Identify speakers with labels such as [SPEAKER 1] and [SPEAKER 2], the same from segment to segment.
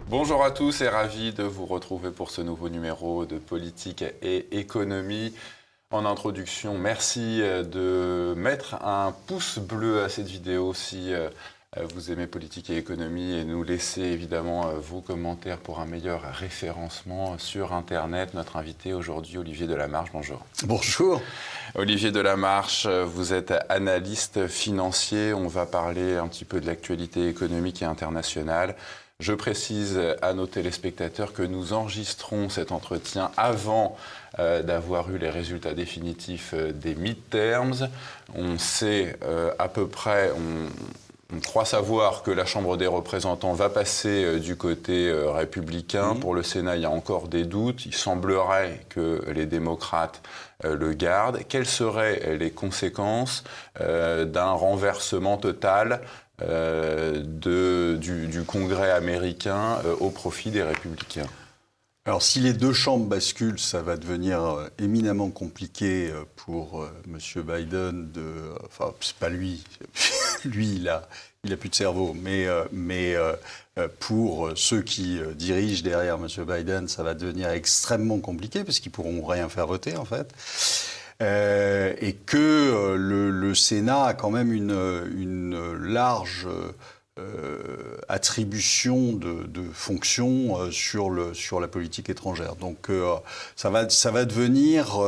[SPEAKER 1] Bonjour à tous et ravi de vous retrouver pour ce nouveau numéro de Politique et Économie. En introduction, merci de mettre un pouce bleu à cette vidéo si vous aimez Politique et Économie et nous laisser évidemment vos commentaires pour un meilleur référencement sur Internet. Notre invité aujourd'hui, Olivier Delamarche, bonjour.
[SPEAKER 2] Bonjour.
[SPEAKER 1] Olivier Delamarche, vous êtes analyste financier. On va parler un petit peu de l'actualité économique et internationale. Je précise à nos téléspectateurs que nous enregistrons cet entretien avant d'avoir eu les résultats définitifs des midterms. On sait à peu près, on croit savoir que la Chambre des représentants va passer du côté républicain. Pour le Sénat, il y a encore des doutes. Il semblerait que les démocrates le gardent. Quelles seraient les conséquences d'un renversement total du Congrès américain au profit des républicains?
[SPEAKER 2] Alors, si les deux chambres basculent, ça va devenir éminemment compliqué pour M. Biden enfin, c'est pas lui. Lui, il a plus de cerveau. Mais pour ceux qui dirigent derrière M. Biden, ça va devenir extrêmement compliqué parce qu'ils pourront rien faire voter, en fait. Et que le Sénat a quand même une large attribution de fonctions sur la politique étrangère. Donc ça va devenir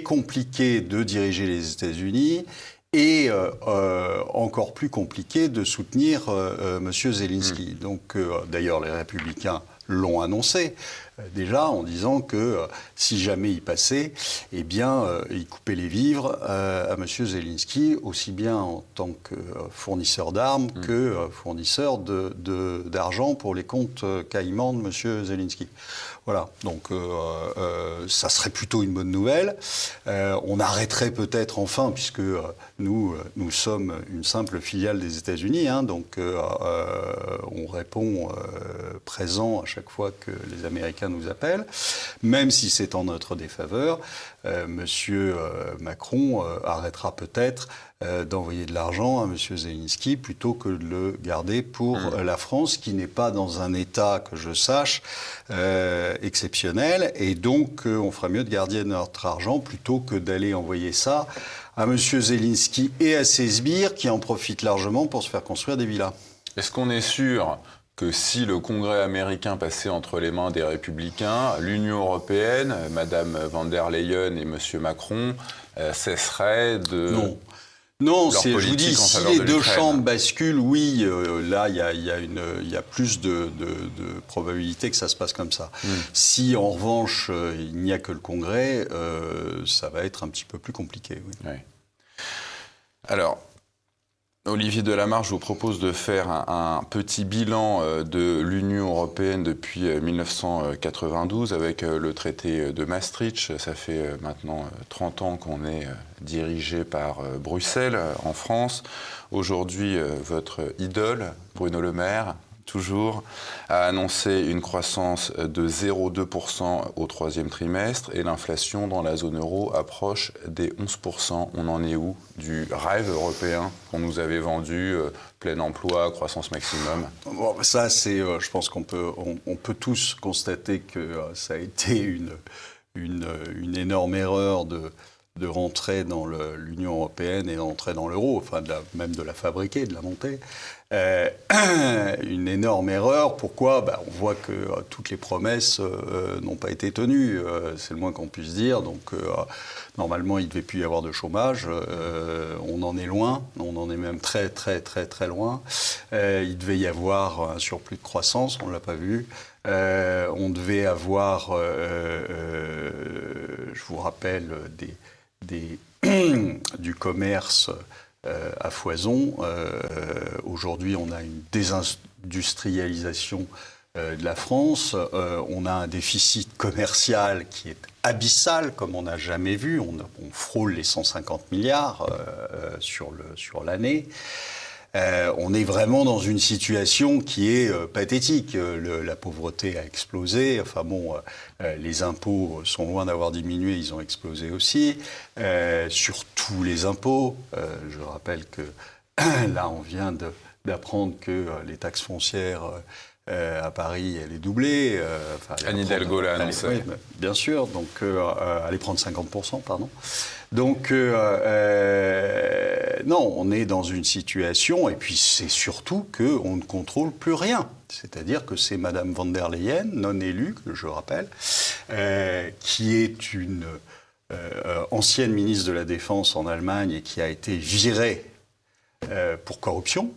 [SPEAKER 2] compliqué de diriger les États-Unis et encore plus compliqué de soutenir M. Zelensky. Donc d'ailleurs les républicains l'ont annoncé déjà en disant que si jamais il passait, eh bien, il coupait les vivres à M. Zelensky, aussi bien en tant que fournisseur d'armes que fournisseur d'argent pour les comptes caïmans de M. Zelensky. Voilà, donc ça serait plutôt une bonne nouvelle. On arrêterait peut-être enfin, puisque nous sommes une simple filiale des États-Unis, hein, donc on répond présent à chaque fois que les Américains nous appellent, même si c'est en notre défaveur. Monsieur Macron arrêtera peut-être d'envoyer de l'argent à M. Zelensky plutôt que de le garder pour la France, qui n'est pas dans un état, que je sache, exceptionnel. Et donc, on ferait mieux de garder notre argent plutôt que d'aller envoyer ça à M. Zelensky et à ses sbires qui en profitent largement pour se faire construire des villas.
[SPEAKER 1] Est-ce qu'on est sûr que si le Congrès américain passait entre les mains des républicains, l'Union européenne, Mme von der Leyen et M. Macron, cesseraient de...
[SPEAKER 2] Non, je vous dis, si les deux chambres basculent, oui, là, il y a plus de probabilité que ça se passe comme ça. Si, en revanche, il n'y a que le Congrès, ça va être un petit peu plus compliqué. Oui.
[SPEAKER 1] Oui. Alors, Olivier Delamarche, je vous propose de faire un petit bilan de l'Union européenne depuis 1992 avec le traité de Maastricht. Ça fait maintenant 30 ans qu'on est dirigé par Bruxelles en France. Aujourd'hui, votre idole, Bruno Le Maire, toujours, a annoncé une croissance de 0,2% au troisième trimestre et l'inflation dans la zone euro approche des 11%. On en est où du rêve européen qu'on nous avait vendu, plein emploi, croissance maximum?
[SPEAKER 2] Bon, ça, c'est, je pense qu'on peut tous constater que ça a été une énorme erreur de rentrer dans l'Union européenne et d'entrer dans l'euro, enfin même de la fabriquer, de la monter. Une énorme erreur. Pourquoi ? On voit que toutes les promesses n'ont pas été tenues. C'est le moins qu'on puisse dire. Donc, normalement, il ne devait plus y avoir de chômage. On en est loin. On en est même très, très, très, très loin. Il devait y avoir un surplus de croissance. On ne l'a pas vu. On devait avoir, je vous rappelle, du commerce à foison. Aujourd'hui, on a une désindustrialisation de la France. On a un déficit commercial qui est abyssal, comme on n'a jamais vu. On frôle les 150 milliards sur l'année. On est vraiment dans une situation qui est pathétique. La pauvreté a explosé. Enfin bon, les impôts sont loin d'avoir diminué, ils ont explosé aussi. Sur tous les impôts, je rappelle que là, on vient d'apprendre que les taxes foncières À Paris, elle est doublée.
[SPEAKER 1] Anne Hidalgo l'a annoncé.
[SPEAKER 2] Oui, bien sûr. Donc, allez prendre 50%, pardon. Donc, non, on est dans une situation, et puis c'est surtout qu'on ne contrôle plus rien. C'est-à-dire que c'est Madame von der Leyen, non élue, que je rappelle, qui est une ancienne ministre de la Défense en Allemagne et qui a été virée pour corruption,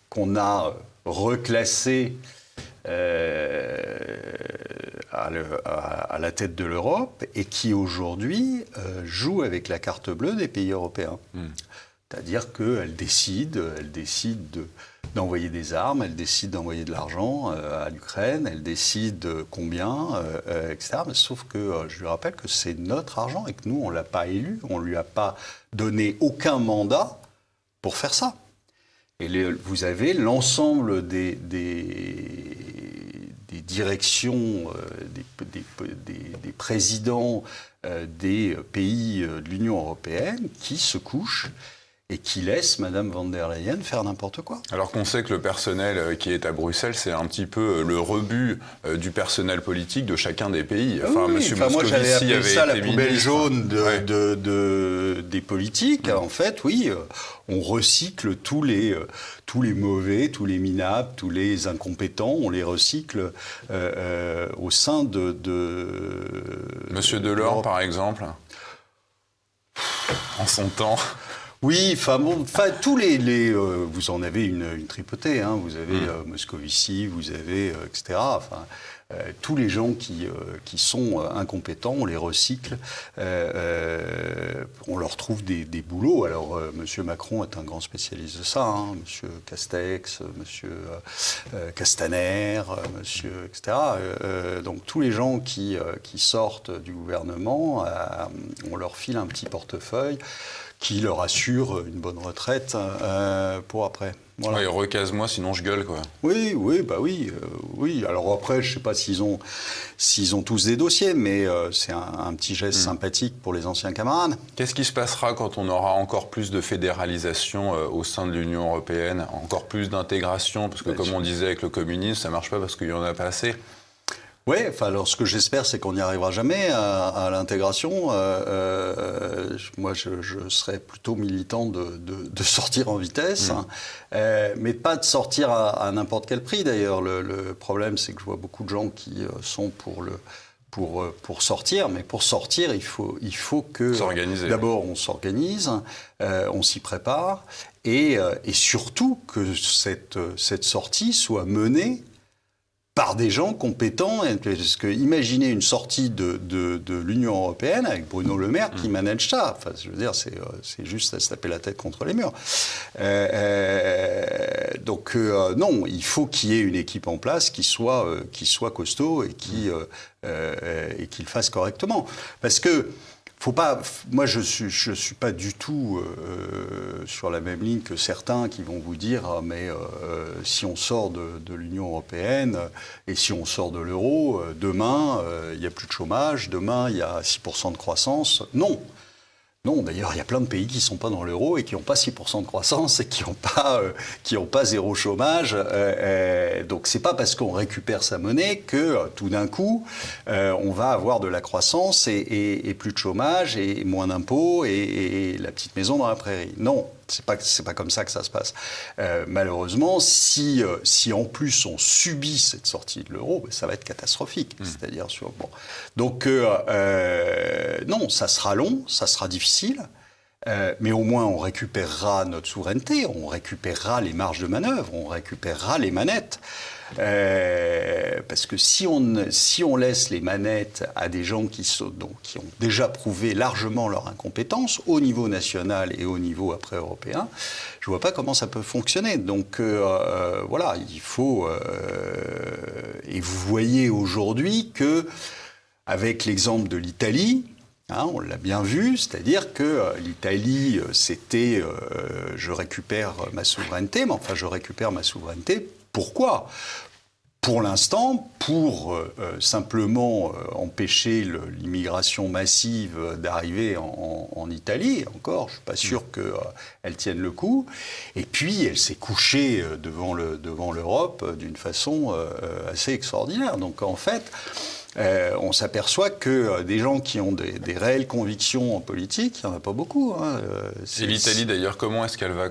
[SPEAKER 2] qu'on a reclassée à la tête de l'Europe et qui aujourd'hui joue avec la carte bleue des pays européens. C'est-à-dire qu'elle décide d'envoyer des armes, elle décide d'envoyer de l'argent à l'Ukraine, elle décide combien, etc. Mais sauf que je lui rappelle que c'est notre argent et que nous, on ne l'a pas élu, on ne lui a pas donné aucun mandat pour faire ça. Et vous avez l'ensemble des directions, des présidents des pays de l'Union européenne qui se couchent et qui laissent Madame von der Leyen faire n'importe quoi.
[SPEAKER 1] Alors qu'on sait que le personnel qui est à Bruxelles, c'est un petit peu le rebut du personnel politique de chacun des pays.
[SPEAKER 2] Enfin, oui, moi j'avais appelé ça la poubelle jaune des politiques. En fait, oui, on recycle tous les mauvais, tous les minables, tous les incompétents, on les recycle au sein de
[SPEAKER 1] Monsieur Delors, par exemple, en son temps.
[SPEAKER 2] Oui, enfin tous les vous en avez une tripotée, hein. Vous avez Moscovici, vous avez etc. Enfin, tous les gens qui sont incompétents, on les recycle, on leur trouve des boulots. Alors, Monsieur Macron est un grand spécialiste de ça, hein. Monsieur Castex, Monsieur Castaner, Monsieur etc. Donc tous les gens qui sortent du gouvernement, on leur file un petit portefeuille qui leur assure une bonne retraite pour après.
[SPEAKER 1] Voilà. Ouais, recase-moi, sinon je gueule, quoi.
[SPEAKER 2] Oui. Alors après, je ne sais pas s'ils ont tous des dossiers, mais c'est un petit geste sympathique pour les anciens camarades.
[SPEAKER 1] Qu'est-ce qui se passera quand on aura encore plus de fédéralisation au sein de l'Union européenne, encore plus d'intégration, parce que comme on disait avec le communisme, ça ne marche pas parce qu'il n'y en a pas assez.
[SPEAKER 2] Oui, enfin, alors ce que j'espère, c'est qu'on n'y arrivera jamais à l'intégration. Moi, je serais plutôt militant de sortir en vitesse, mais pas de sortir à n'importe quel prix. D'ailleurs, le problème, c'est que je vois beaucoup de gens qui sont pour sortir, mais pour sortir, il faut que d'abord on s'organise, on s'y prépare, et surtout que cette sortie soit menée par des gens compétents. Parce que imaginez une sortie de l'Union européenne avec Bruno Le Maire qui manage ça. Enfin, je veux dire, c'est juste à se taper la tête contre les murs. Donc non, il faut qu'il y ait une équipe en place qui soit costaud et qui le fasse correctement. Parce que faut pas. Moi, je suis pas du tout sur la même ligne que certains qui vont vous dire mais si on sort de l'Union européenne et si on sort de l'euro, demain il y a plus de chômage, demain il y a 6% de croissance. Non. Non, d'ailleurs, il y a plein de pays qui ne sont pas dans l'euro et qui n'ont pas 6% de croissance et qui n'ont pas zéro chômage. Donc, ce n'est pas parce qu'on récupère sa monnaie que, tout d'un coup, on va avoir de la croissance et plus de chômage et moins d'impôts et la petite maison dans la prairie. Non, c'est pas comme ça que ça se passe. Malheureusement, si en plus on subit cette sortie de l'euro, ça va être catastrophique. C'est-à-dire bon. Donc non, ça sera long, ça sera difficile, mais au moins on récupérera notre souveraineté, on récupérera les marges de manœuvre, on récupérera les manettes. Parce que si on laisse les manettes à des gens qui ont déjà prouvé largement leur incompétence au niveau national et au niveau après européen, je vois pas comment ça peut fonctionner. Donc voilà, il faut et vous voyez aujourd'hui que avec l'exemple de l'Italie, on l'a bien vu, c'est-à-dire que l'Italie, c'était je récupère ma souveraineté, mais enfin je récupère ma souveraineté. Pourquoi ? pour l'instant, pour simplement empêcher l'immigration massive d'arriver en Italie, encore, je ne suis pas sûr qu'elle tienne le coup. Et puis, elle s'est couchée devant l'Europe d'une façon assez extraordinaire. Donc, en fait, on s'aperçoit que des gens qui ont des réelles convictions en politique, il n'y en a pas beaucoup. Hein.
[SPEAKER 1] Et l'Italie, d'ailleurs, comment est-ce qu'elle va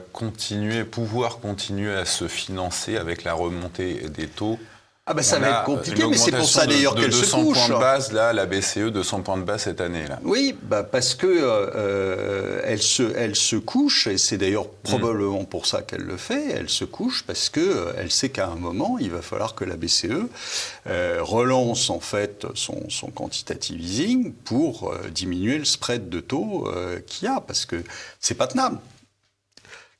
[SPEAKER 1] pouvoir continuer à se financer avec la remontée des taux ?
[SPEAKER 2] Ah ben ça va être compliqué, mais c'est pour ça d'ailleurs qu'elle se couche.
[SPEAKER 1] 200 points de base, là, la BCE, 200 points de base cette année. Là.
[SPEAKER 2] Oui, parce que elle se couche, et c'est d'ailleurs probablement pour ça qu'elle le fait, elle se couche parce qu'elle sait qu'à un moment, il va falloir que la BCE relance en fait son quantitative easing pour diminuer le spread de taux qu'il y a, parce que c'est pas tenable.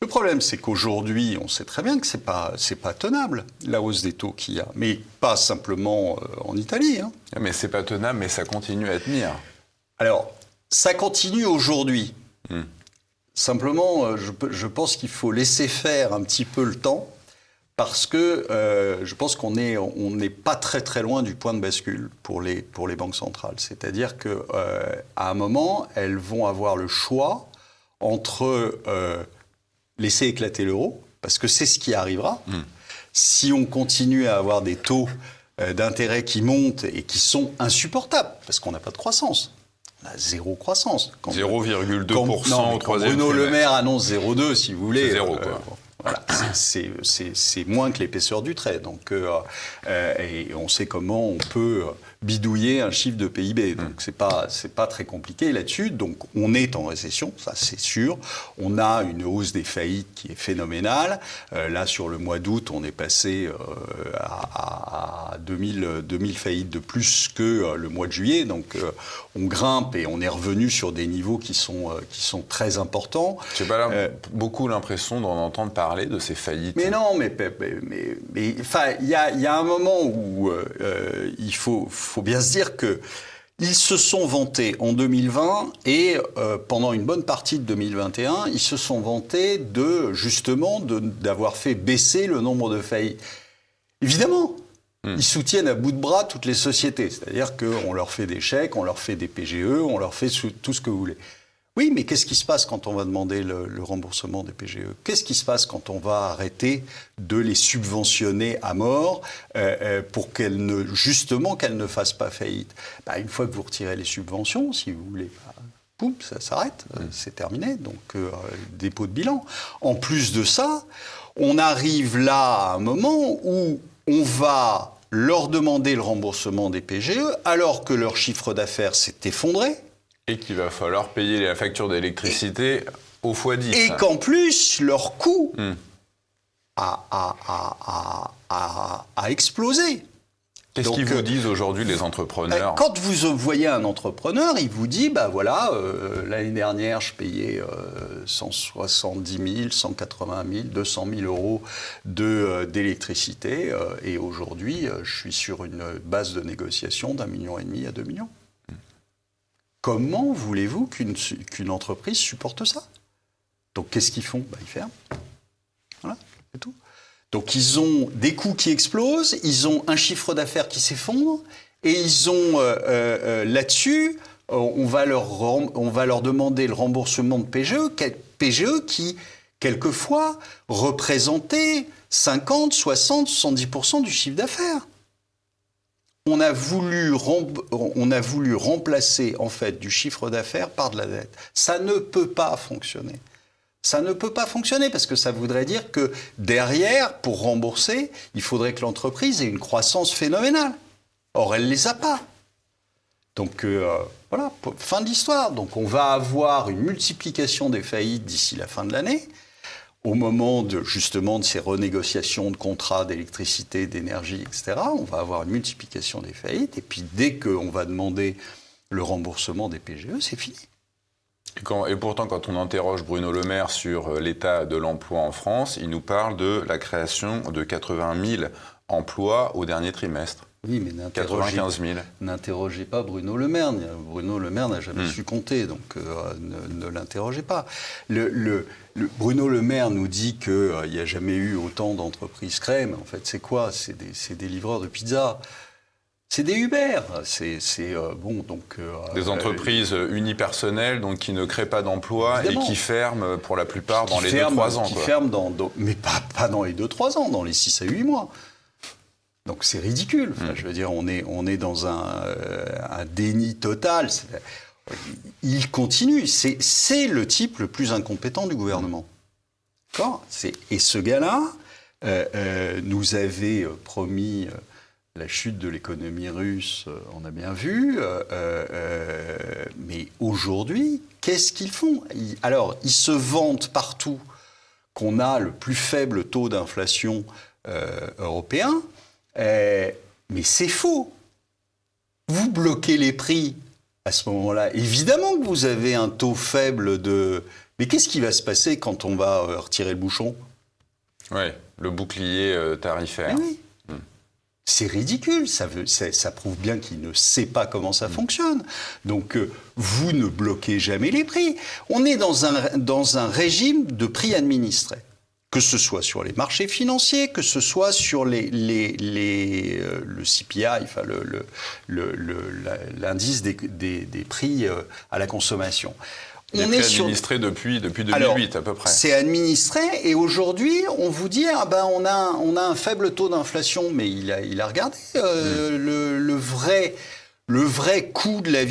[SPEAKER 2] Le problème, c'est qu'aujourd'hui, on sait très bien que c'est pas tenable, la hausse des taux qu'il y a. Mais pas simplement en Italie. Hein.
[SPEAKER 1] Mais c'est pas tenable, mais ça continue à tenir.
[SPEAKER 2] Alors, ça continue aujourd'hui. Simplement, je pense qu'il faut laisser faire un petit peu le temps, parce que je pense qu'on n'est pas très très loin du point de bascule pour les banques centrales. C'est-à-dire qu'à un moment, elles vont avoir le choix entre... laisser éclater l'euro, parce que c'est ce qui arrivera. Si on continue à avoir des taux d'intérêt qui montent et qui sont insupportables, parce qu'on n'a pas de croissance. On a zéro croissance.
[SPEAKER 1] 0,2% au troisième
[SPEAKER 2] Bruno
[SPEAKER 1] trimestre.
[SPEAKER 2] Le Maire annonce 0,2, si vous voulez.
[SPEAKER 1] C'est zéro, quoi.
[SPEAKER 2] Voilà, c'est moins que l'épaisseur du trait. Donc, et on sait comment on peut bidouiller un chiffre de PIB. Donc, c'est pas très compliqué là-dessus. Donc, on est en récession, ça c'est sûr. On a une hausse des faillites qui est phénoménale. Là, sur le mois d'août, on est passé à 2000 faillites de plus que le mois de juillet. Donc, on grimpe et on est revenu sur des niveaux qui sont très importants.
[SPEAKER 1] J'ai pas beaucoup l'impression d'en entendre parler de ces faillites.
[SPEAKER 2] Mais non, mais enfin, il y a un moment où il faut bien se dire que ils se sont vantés en 2020 et pendant une bonne partie de 2021, ils se sont vantés d'avoir fait baisser le nombre de faillites. Évidemment, ils soutiennent à bout de bras toutes les sociétés, c'est-à-dire qu'on leur fait des chèques, on leur fait des PGE, on leur fait tout ce que vous voulez. Oui, mais qu'est-ce qui se passe quand on va demander le remboursement des PGE ? Qu'est-ce qui se passe quand on va arrêter de les subventionner à mort pour qu'elles ne fassent pas faillite ? Une fois que vous retirez les subventions, si vous voulez, poum, ça s'arrête, c'est terminé. Donc, dépôt de bilan. En plus de ça, on arrive là à un moment où on va leur demander le remboursement des PGE alors que leur chiffre d'affaires s'est effondré.
[SPEAKER 1] Et qu'il va falloir payer la facture d'électricité au x10.
[SPEAKER 2] Et qu'en plus, leur coût a explosé.
[SPEAKER 1] Qu'est-ce qu'ils vous disent aujourd'hui, les entrepreneurs ?
[SPEAKER 2] Quand vous voyez un entrepreneur, il vous dit, l'année dernière, je payais 170 000, 180 000, 200 000 euros d'électricité, et aujourd'hui, je suis sur une base de négociation d'1,5 million à 2 millions. Comment voulez-vous qu'une entreprise supporte ça ? Donc, qu'est-ce qu'ils font ? Ils ferment. Voilà, c'est tout. Donc, ils ont des coûts qui explosent, ils ont un chiffre d'affaires qui s'effondre, et ils ont là-dessus, on va leur demander le remboursement de PGE qui, quelquefois, représentait 50, 60, 70% du chiffre d'affaires. On a voulu remplacer, en fait, du chiffre d'affaires par de la dette. Ça ne peut pas fonctionner. Ça ne peut pas fonctionner parce que ça voudrait dire que derrière, pour rembourser, il faudrait que l'entreprise ait une croissance phénoménale. Or, elle ne les a pas. Donc, voilà, fin de l'histoire. Donc, on va avoir une multiplication des faillites d'ici la fin de l'année. Au moment justement de ces renégociations de contrats d'électricité, d'énergie, etc., on va avoir une multiplication des faillites. Et puis, dès qu'on va demander le remboursement des PGE, c'est fini.
[SPEAKER 1] Et pourtant, quand on interroge Bruno Le Maire sur l'état de l'emploi en France, il nous parle de la création de 80 000 emplois au dernier trimestre.
[SPEAKER 2] Oui, mais
[SPEAKER 1] 95 000.
[SPEAKER 2] N'interrogez pas Bruno Le Maire. Bruno Le Maire n'a jamais su compter, donc ne l'interrogez pas. Bruno Le Maire nous dit qu'il n'y a jamais eu autant d'entreprises créées, mais en fait, c'est quoi ? C'est des livreurs de pizza. C'est des Uber.
[SPEAKER 1] Des entreprises unipersonnelles, donc qui ne créent pas d'emplois et qui ferment pour la plupart dans les 2-3 ans.
[SPEAKER 2] Qui ferment mais pas dans les 2-3 ans, dans les 6 à 8 mois. Donc c'est ridicule. Enfin, je veux dire, on est dans un déni total. Il continue. C'est le type le plus incompétent du gouvernement. D'accord ? Et ce gars-là nous avait promis la chute de l'économie russe. On a bien vu. Mais aujourd'hui, qu'est-ce qu'ils font ? Ils se vantent partout qu'on a le plus faible taux d'inflation européen. Mais c'est faux. Vous bloquez les prix à ce moment-là. Évidemment que vous avez un taux faible de... Mais qu'est-ce qui va se passer quand on va retirer le bouchon ?
[SPEAKER 1] Oui, le bouclier tarifaire.
[SPEAKER 2] Oui. C'est ridicule. Ça prouve bien qu'il ne sait pas comment ça fonctionne. Donc, vous ne bloquez jamais les prix. On est dans un régime de prix administrés. Que ce soit sur les marchés financiers, que ce soit sur le CPI, enfin l'indice des prix à la consommation.
[SPEAKER 1] On est administré depuis 2008 à peu près.
[SPEAKER 2] C'est administré et aujourd'hui on vous dit on a un faible taux d'inflation, mais il a regardé le vrai coût de la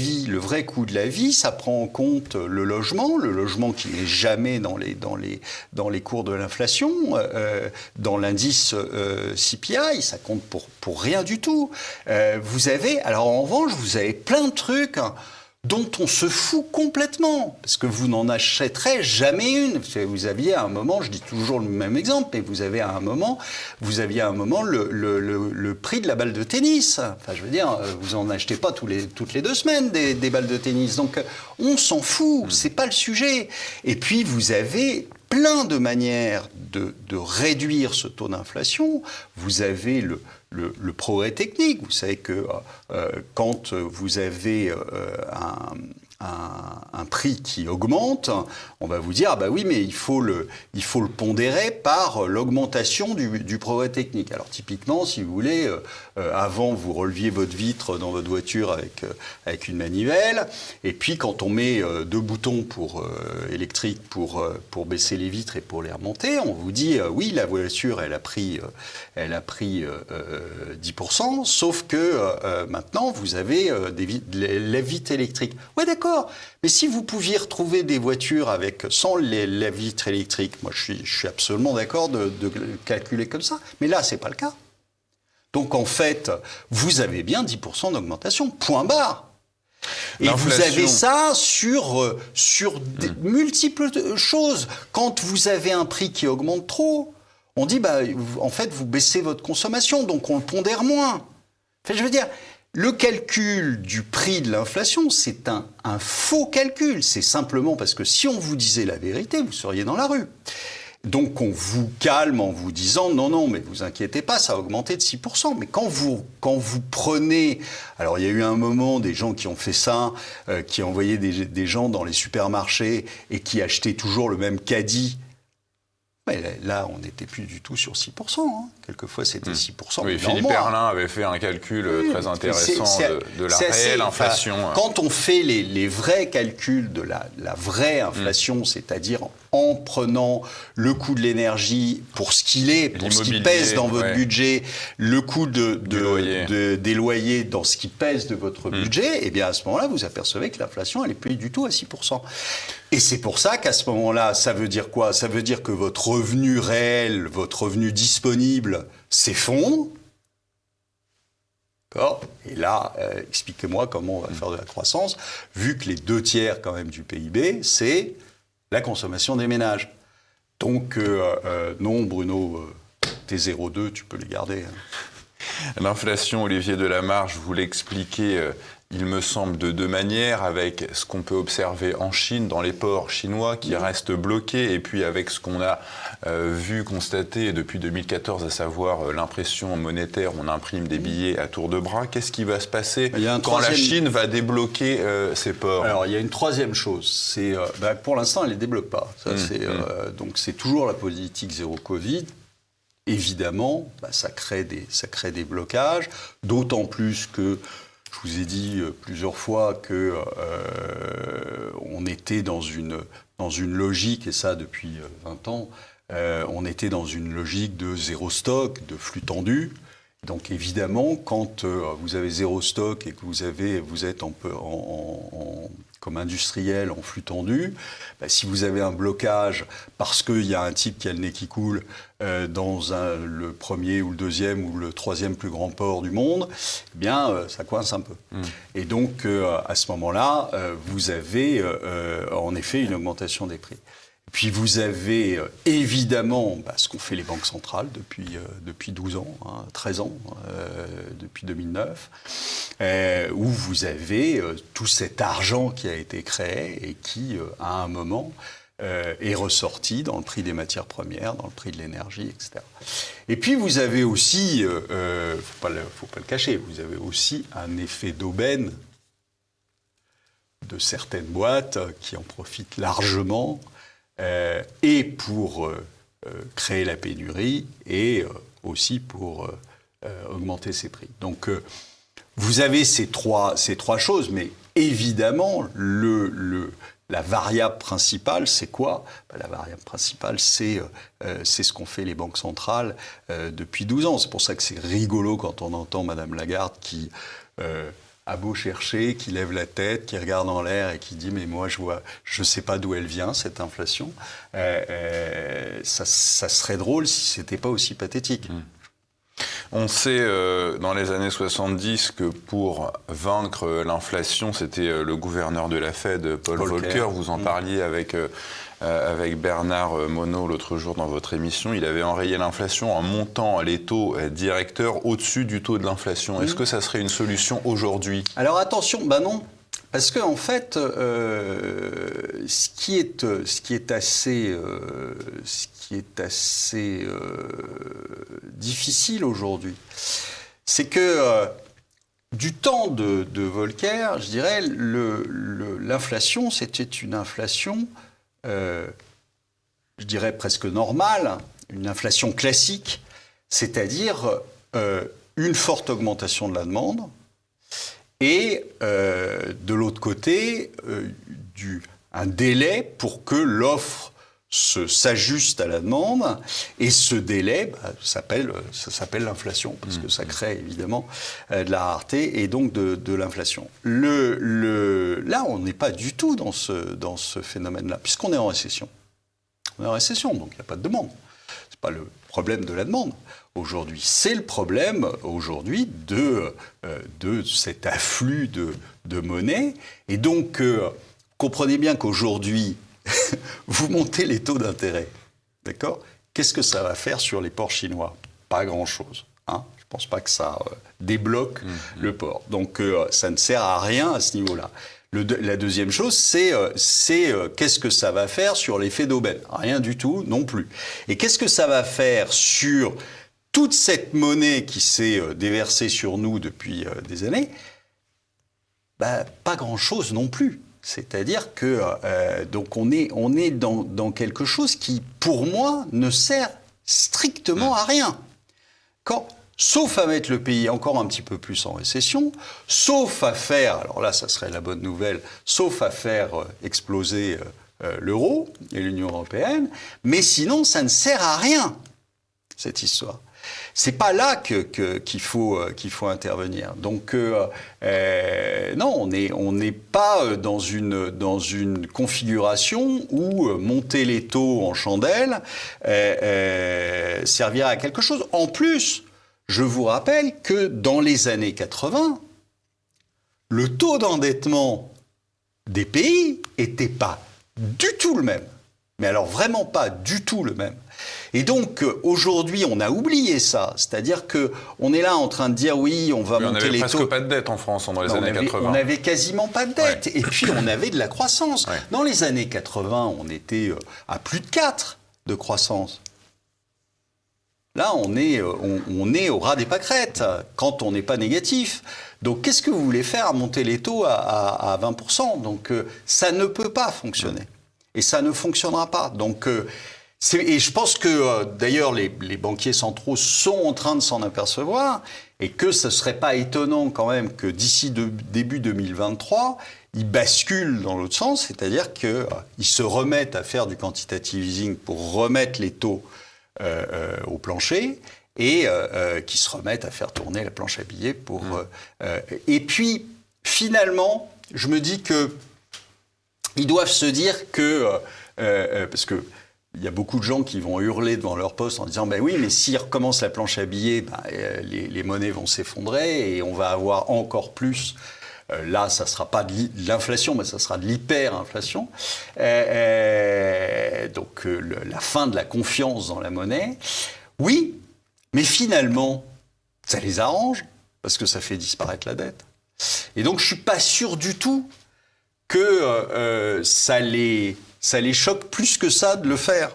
[SPEAKER 2] vie, ça prend en compte le logement qui n'est jamais dans les cours de l'inflation, dans l'indice CPI, ça compte pour rien du tout. En revanche, vous avez plein de trucs dont on se fout complètement, parce que vous n'en achèterez jamais une. Vous aviez à un moment, je dis toujours le même exemple, mais vous aviez à un moment le prix de la balle de tennis. Enfin, je veux dire, vous en achetez pas toutes les 2 semaines des balles de tennis. Donc, on s'en fout, c'est pas le sujet. Et puis, vous avez plein de manières de réduire ce taux d'inflation. Vous avez le progrès technique. Vous savez que quand vous avez un prix qui augmente, on va vous dire oui, mais il faut le pondérer par l'augmentation du progrès technique. Alors typiquement, si vous voulez, avant vous releviez votre vitre dans votre voiture avec une manivelle, et puis quand on met 2 boutons électriques pour baisser les vitres et pour les remonter, on vous dit oui, la voiture elle a pris 10%, sauf que maintenant vous avez la vitre électrique. Ouais, d'accord. Mais si vous pouviez retrouver des voitures sans la vitre électrique, moi je suis absolument d'accord de calculer comme ça. Mais là, c'est pas le cas. Donc en fait, vous avez bien 10% d'augmentation, point barre. Et vous avez ça sur des multiples choses. Quand vous avez un prix qui augmente trop, on dit en fait vous baissez votre consommation, donc on le pondère moins. Enfin, je veux dire, le calcul du prix de l'inflation, c'est un faux calcul. C'est simplement parce que si on vous disait la vérité, vous seriez dans la rue. Donc on vous calme en vous disant non, mais vous inquiétez pas, ça a augmenté de 6%. Mais quand vous prenez... Alors il y a eu un moment des gens qui ont fait ça, qui envoyaient des gens dans les supermarchés et qui achetaient toujours le même caddie. Mais là, on n'était plus du tout sur 6%. Quelquefois, c'était 6%.
[SPEAKER 1] Oui, Philippe Perlin avait fait un calcul très intéressant de la réelle inflation.
[SPEAKER 2] Quand on fait les vrais calculs de la vraie inflation, c'est-à-dire en prenant le coût de l'énergie pour ce qu'il est, pour ce qui pèse dans votre budget, le coût des loyers dans ce qui pèse de votre budget, et bien à ce moment-là, vous apercevez que l'inflation, elle n'est plus du tout à 6%. Et c'est pour ça qu'à ce moment-là, ça veut dire quoi ? Ça veut dire que votre revenu réel, votre revenu disponible s'effondre. D'accord ? Et là, expliquez-moi comment on va faire de la croissance, vu que les 2/3 quand même du PIB, c'est la consommation des ménages. Donc, non, Bruno, tes 0,2, tu peux les garder.
[SPEAKER 1] L'inflation, Olivier Delamarche, vous l'expliquez, il me semble, de deux manières, avec ce qu'on peut observer en Chine, dans les ports chinois qui restent bloqués, et puis avec ce qu'on a vu, constater depuis 2014, à savoir l'impression monétaire, on imprime des billets à tour de bras. Qu'est-ce qui va se passer quand la Chine va débloquer ces ports?
[SPEAKER 2] Alors, il y a une troisième chose. C'est, pour l'instant, elle ne les débloque pas. Ça, donc, c'est toujours la politique zéro Covid. Évidemment, ça crée des blocages, d'autant plus que, je vous ai dit plusieurs fois que on était dans une logique, et ça depuis 20 ans, on était dans une logique de zéro stock, de flux tendu. Donc évidemment, quand vous avez zéro stock et que vous êtes comme industriel en flux tendu, si vous avez un blocage parce qu'il y a un type qui a le nez qui coule dans le premier ou le deuxième ou le troisième plus grand port du monde, eh bien ça coince un peu. Et donc à ce moment-là, vous avez en effet une augmentation des prix. Puis vous avez évidemment ce qu'ont fait les banques centrales depuis 12 ans, 13 ans, depuis 2009, où vous avez tout cet argent qui a été créé et qui, à un moment, est ressorti dans le prix des matières premières, dans le prix de l'énergie, etc. Et puis vous avez aussi, faut pas le cacher, vous avez aussi un effet d'aubaine de certaines boîtes qui en profitent largement, et pour créer la pénurie et aussi pour augmenter ses prix. Donc vous avez ces trois choses, mais évidemment la variable principale, c'est quoi ? La variable principale, c'est ce qu'ont fait les banques centrales depuis 12 ans. C'est pour ça que c'est rigolo quand on entend Madame Lagarde qui a beau chercher, qui lève la tête, qui regarde en l'air et qui dit « mais moi, je ne sais pas d'où elle vient, cette inflation ». Ça serait drôle si ce n'était pas aussi pathétique.
[SPEAKER 1] On sait, dans les années 70, que pour vaincre l'inflation, c'était le gouverneur de la Fed, Paul Volcker. Vous en parliez avec Bernard Monod l'autre jour dans votre émission. Il avait enrayé l'inflation en montant les taux directeurs au-dessus du taux de l'inflation. Est-ce que ça serait une solution aujourd'hui ?
[SPEAKER 2] Alors attention, non. Parce que en fait, ce qui est assez difficile aujourd'hui, c'est que du temps de Volcker, je dirais, l'inflation, c'était une inflation, je dirais presque normale, une inflation classique, c'est-à-dire une forte augmentation de la demande, et de l'autre côté, un délai pour que l'offre s'ajuste à la demande, et ce délai, ça s'appelle l'inflation, parce que ça crée évidemment de la rareté et donc de l'inflation. Là, on n'est pas du tout dans ce phénomène-là, puisqu'on est en récession. On est en récession, donc il n'y a pas de demande. Ce n'est pas le problème de la demande aujourd'hui. C'est le problème aujourd'hui de cet afflux de monnaie. Et donc, comprenez bien qu'aujourd'hui, vous montez les taux d'intérêt. D'accord ? Qu'est-ce que ça va faire sur les ports chinois ? Pas grand-chose. Je ne pense pas que ça débloque le port. Donc, ça ne sert à rien à ce niveau-là. La deuxième chose, c'est qu'est-ce que ça va faire sur l'effet d'aubaine ? Rien du tout non plus. Et qu'est-ce que ça va faire sur toute cette monnaie qui s'est déversée sur nous depuis des années ? Pas grand-chose non plus. C'est-à-dire que donc on est dans quelque chose qui, pour moi, ne sert strictement à rien. Sauf à mettre le pays encore un petit peu plus en récession, sauf à faire, alors là, ça serait la bonne nouvelle, sauf à faire exploser l'euro et l'Union européenne, mais sinon, ça ne sert à rien, cette histoire. C'est pas là qu'il faut intervenir. Donc non, on n'est pas dans une configuration où monter les taux en chandelle servira à quelque chose. En plus, je vous rappelle que dans les années 80, le taux d'endettement des pays n'était pas du tout le même. Mais alors vraiment pas du tout le même. Et donc, aujourd'hui, on a oublié ça. C'est-à-dire qu'on est là en train de dire, oui, on va monter les taux.
[SPEAKER 1] On n'avait presque pas de dette en France dans les années 80.
[SPEAKER 2] On n'avait quasiment pas de dette. Ouais. Et puis, on avait de la croissance. Ouais. Dans les années 80, on était à plus de 4 de croissance. Là, on est au ras des pâquerettes quand on n'est pas négatif. Donc, qu'est-ce que vous voulez faire, monter les taux à 20%? Donc, ça ne peut pas fonctionner. Et ça ne fonctionnera pas. Donc, et je pense que, d'ailleurs, les banquiers centraux sont en train de s'en apercevoir et que ce ne serait pas étonnant quand même que d'ici début 2023, ils basculent dans l'autre sens, c'est-à-dire qu'ils se remettent à faire du quantitative easing pour remettre les taux au plancher et qui se remettent à faire tourner la planche à billets pour. Et puis finalement, je me dis que ils doivent se dire que parce que il y a beaucoup de gens qui vont hurler devant leur poste en disant ben oui, mais s'ils recommencent la planche à billets, les monnaies vont s'effondrer et on va avoir encore plus. Là, ça ne sera pas de l'inflation, mais ça sera de l'hyperinflation. Donc, la fin de la confiance dans la monnaie. Oui, mais finalement, ça les arrange, parce que ça fait disparaître la dette. Et donc, je ne suis pas sûr du tout que ça les choque plus que ça de le faire.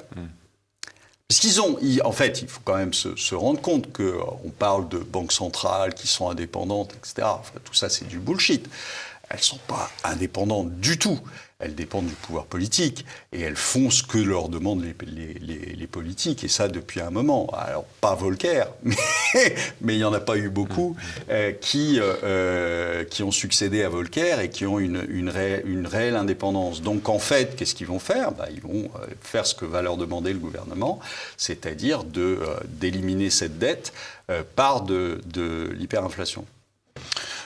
[SPEAKER 2] Parce en fait, il faut quand même se rendre compte qu'on parle de banques centrales qui sont indépendantes, etc. Enfin, tout ça, c'est du bullshit. Elles ne sont pas indépendantes du tout. Elles dépendent du pouvoir politique et elles font ce que leur demandent les politiques, et ça depuis un moment. Alors, pas Volcker, mais il n'y en a pas eu beaucoup qui ont succédé à Volcker et qui ont une réelle indépendance. Donc, en fait, qu'est-ce qu'ils vont faire ? Ils vont faire ce que va leur demander le gouvernement, c'est-à-dire d'éliminer cette dette par de l'hyperinflation.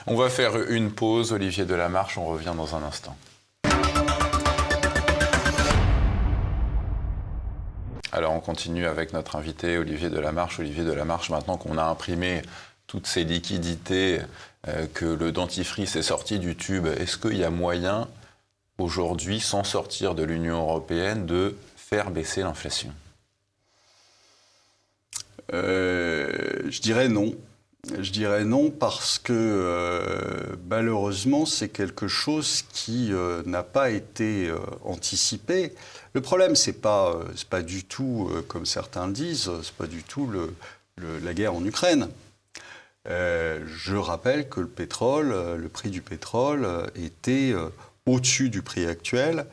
[SPEAKER 1] On va faire une pause. Olivier Delamarche, on revient dans un instant. Alors on continue avec notre invité Olivier Delamarche. Olivier Delamarche, maintenant qu'on a imprimé toutes ces liquidités, que le dentifrice est sorti du tube, est-ce qu'il y a moyen aujourd'hui, sans sortir de l'Union européenne, de faire baisser l'inflation ?
[SPEAKER 2] Je dirais non. Je dirais non parce que malheureusement c'est quelque chose qui n'a pas été anticipé. Le problème c'est pas du tout comme certains le disent, c'est pas du tout la guerre en Ukraine. Je rappelle que le prix du pétrole était au-dessus du prix actuel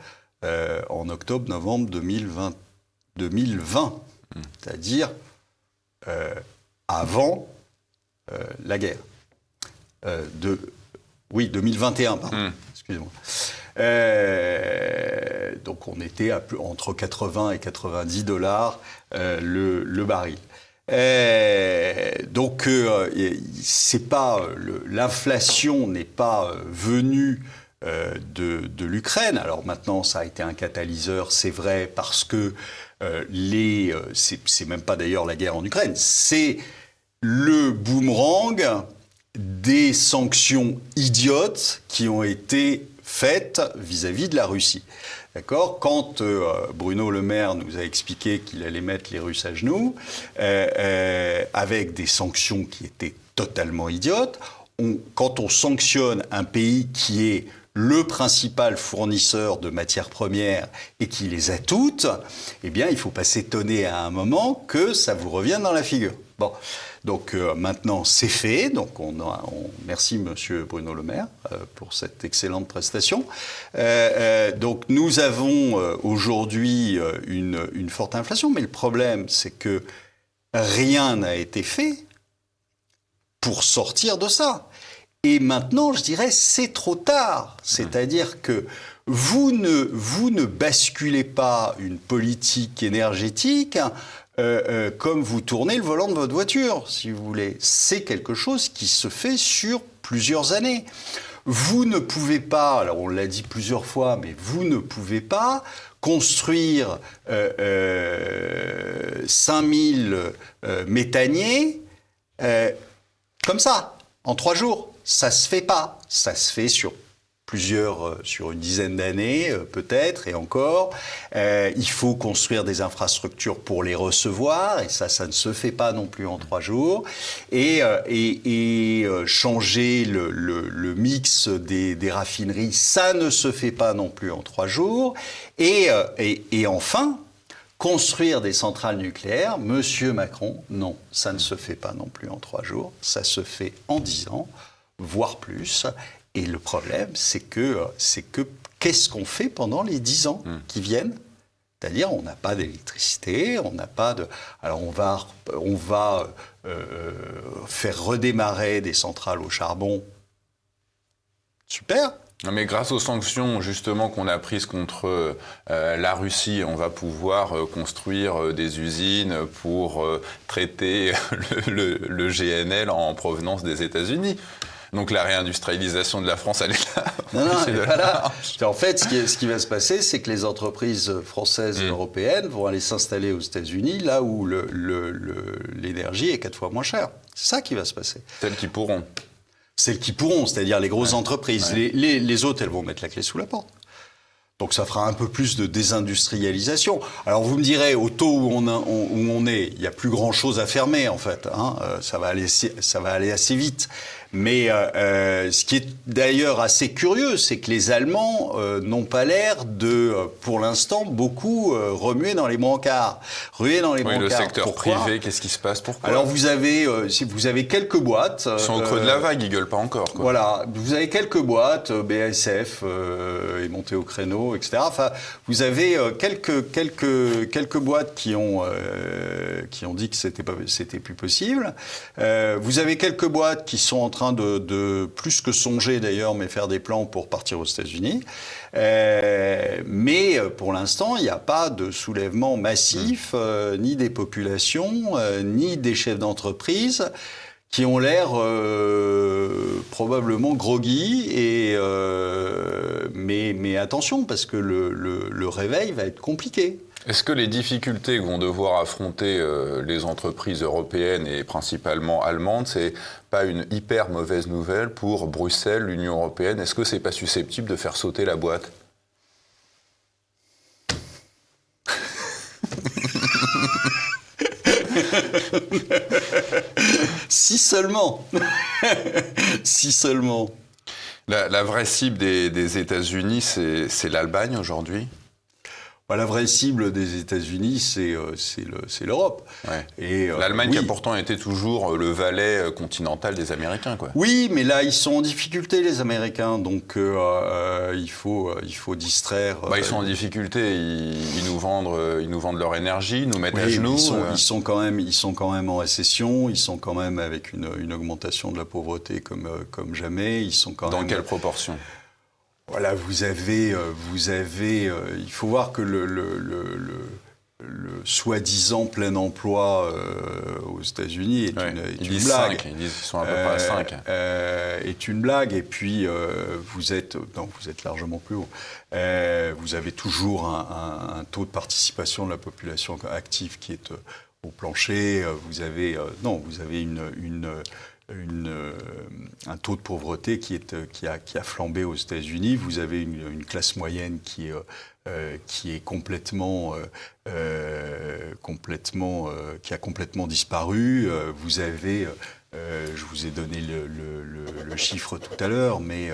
[SPEAKER 2] en octobre-novembre 2020, c'est-à-dire avant la guerre. 2021, pardon. Excusez-moi. Donc on était entre 80 et 90 dollars le baril. Donc c'est pas l'inflation n'est pas venue de l'Ukraine. Alors maintenant, ça a été un catalyseur, c'est vrai, parce que c'est même pas d'ailleurs la guerre en Ukraine, c'est le boomerang des sanctions idiotes qui ont été faites vis-à-vis de la Russie. D'accord ? Quand Bruno Le Maire nous a expliqué qu'il allait mettre les Russes à genoux, avec des sanctions qui étaient totalement idiotes, quand on sanctionne un pays qui est le principal fournisseur de matières premières et qui les a toutes, eh bien, il ne faut pas s'étonner à un moment que ça vous revienne dans la figure. Bon. Donc maintenant, c'est fait. Donc merci Monsieur Bruno Le Maire pour cette excellente prestation. Donc nous avons aujourd'hui une forte inflation, mais le problème, c'est que rien n'a été fait pour sortir de ça. Et maintenant, je dirais, c'est trop tard. C'est-à-dire que vous ne basculez pas une politique énergétique comme vous tournez le volant de votre voiture, si vous voulez. C'est quelque chose qui se fait sur plusieurs années. Vous ne pouvez pas, alors on l'a dit plusieurs fois, mais vous ne pouvez pas construire 5000 méthaniers comme ça, en 3 jours. Ça se fait pas. Ça se fait sur sur une dizaine d'années, peut-être, et encore. Il faut construire des infrastructures pour les recevoir, et ça ne se fait pas non plus en 3 jours. Et changer le mix des raffineries, ça ne se fait pas non plus en 3 jours. Et enfin, construire des centrales nucléaires, Monsieur Macron, non, ça ne se fait pas non plus en 3 jours, ça se fait en 10 ans, voire plus. Et le problème, c'est que qu'est-ce qu'on fait pendant les 10 ans qui viennent ? C'est-à-dire, on n'a pas d'électricité, on n'a pas de... Alors, on va faire redémarrer des centrales au charbon. Super.
[SPEAKER 1] Mais grâce aux sanctions justement qu'on a prises contre la Russie, on va pouvoir construire des usines pour traiter le GNL en provenance des États-Unis. Donc la réindustrialisation de la France, elle est là.
[SPEAKER 2] Non, elle n'est pas là. En fait, ce qui va se passer, c'est que les entreprises françaises et européennes vont aller s'installer aux États-Unis, là où l'énergie est 4 fois moins chère. C'est ça qui va se passer.
[SPEAKER 1] Celles qui pourront.
[SPEAKER 2] Celles qui pourront, c'est-à-dire les grosses entreprises. Ouais. Les autres, elles vont mettre la clé sous la porte. Donc ça fera un peu plus de désindustrialisation. Alors vous me direz, au taux où on est, il n'y a plus grand-chose à fermer en fait. Ça va aller assez vite. Mais ce qui est d'ailleurs assez curieux, c'est que les Allemands n'ont pas l'air de, pour l'instant, beaucoup remuer dans les brancards.
[SPEAKER 1] Le secteur privé, qu'est-ce qui se passe ? Pourquoi ?
[SPEAKER 2] Alors vous avez quelques boîtes.
[SPEAKER 1] Ils sont au creux de la vague, ils gueulent pas encore. Quoi.
[SPEAKER 2] Voilà, vous avez quelques boîtes, BASF est monté au créneau, etc. Enfin, vous avez quelques boîtes qui ont dit que c'était plus possible. Vous avez quelques boîtes qui sont en train de plus que songer d'ailleurs, mais faire des plans pour partir aux États-Unis. Mais pour l'instant, il n'y a pas de soulèvement massif, ni des populations, ni des chefs d'entreprise qui ont l'air probablement groggy. Mais attention, parce que le réveil va être compliqué.
[SPEAKER 1] Est-ce que les difficultés que vont devoir affronter les entreprises européennes et principalement allemandes, c'est pas une hyper mauvaise nouvelle pour Bruxelles, l'Union européenne ? Est-ce que c'est pas susceptible de faire sauter la boîte ?
[SPEAKER 2] Si seulement. Si seulement.
[SPEAKER 1] La vraie cible des États-Unis, c'est l'Allemagne aujourd'hui ?
[SPEAKER 2] La vraie cible des États-Unis, c'est l'Europe.
[SPEAKER 1] Ouais. Et l'Allemagne qui a pourtant été toujours le valet continental des Américains, quoi.
[SPEAKER 2] Oui, mais là ils sont en difficulté les Américains, donc il faut distraire.
[SPEAKER 1] Ils sont en difficulté, ils nous vendent leur énergie, ils nous mettent à genoux.
[SPEAKER 2] Ils sont quand même en récession, ils sont quand même avec une augmentation de la pauvreté comme jamais. Ils sont
[SPEAKER 1] Dans quelle proportion ?
[SPEAKER 2] Voilà, vous avez, il faut voir que le soi-disant plein emploi aux États-Unis est une blague.
[SPEAKER 1] 5, ils disent qu'ils sont à peu près à 5.
[SPEAKER 2] Est une blague, et puis vous êtes largement plus haut. Vous avez toujours un taux de participation de la population active qui est au plancher. Vous avez un taux de pauvreté qui a flambé aux États-Unis. Vous avez une classe moyenne qui est complètement qui a complètement disparu. Vous avez, je vous ai donné le chiffre tout à l'heure, mais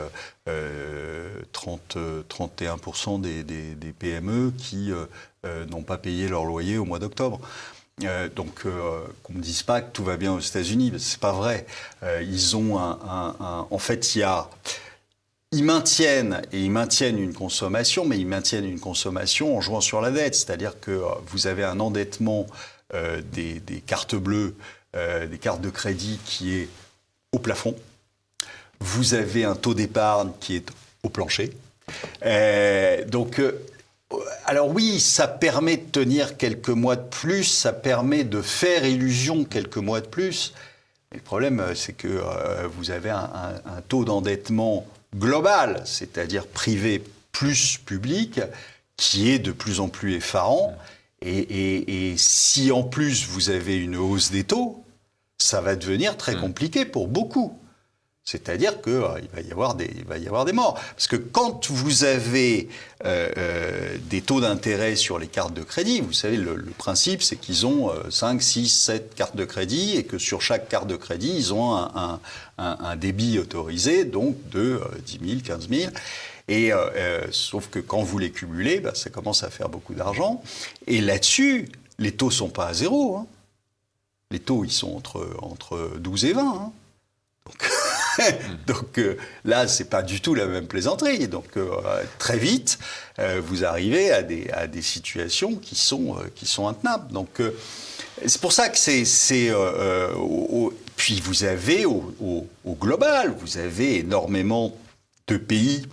[SPEAKER 2] 31% des PME qui n'ont pas payé leur loyer au mois d'octobre. Donc, qu'on ne dise pas que tout va bien aux États-Unis, c'est pas vrai. Ils ont en fait, ils maintiennent une consommation, mais ils maintiennent une consommation en jouant sur la dette. C'est-à-dire que vous avez un endettement des cartes bleues, des cartes de crédit qui est au plafond. Vous avez un taux d'épargne qui est au plancher. Alors oui, ça permet de tenir quelques mois de plus, ça permet de faire illusion quelques mois de plus. Mais le problème, c'est que vous avez un taux d'endettement global, c'est-à-dire privé plus public, qui est de plus en plus effarant. Et si en plus vous avez une hausse des taux, ça va devenir très compliqué pour beaucoup. C'est-à-dire qu'il va y avoir des morts. Parce que quand vous avez des taux d'intérêt sur les cartes de crédit, vous savez, le principe, c'est qu'ils ont 5, 6, 7 cartes de crédit et que sur chaque carte de crédit, ils ont un débit autorisé, donc de 10 000, 15 000. Et sauf que quand vous les cumulez, ça commence à faire beaucoup d'argent. Et là-dessus, les taux ne sont pas à zéro. Hein. Les taux, ils sont entre 12 et 20. Hein. Donc là, c'est pas du tout la même plaisanterie. Donc très vite, vous arrivez à des situations qui sont intenables. Donc c'est pour ça que puis vous avez au global, vous avez énormément de pays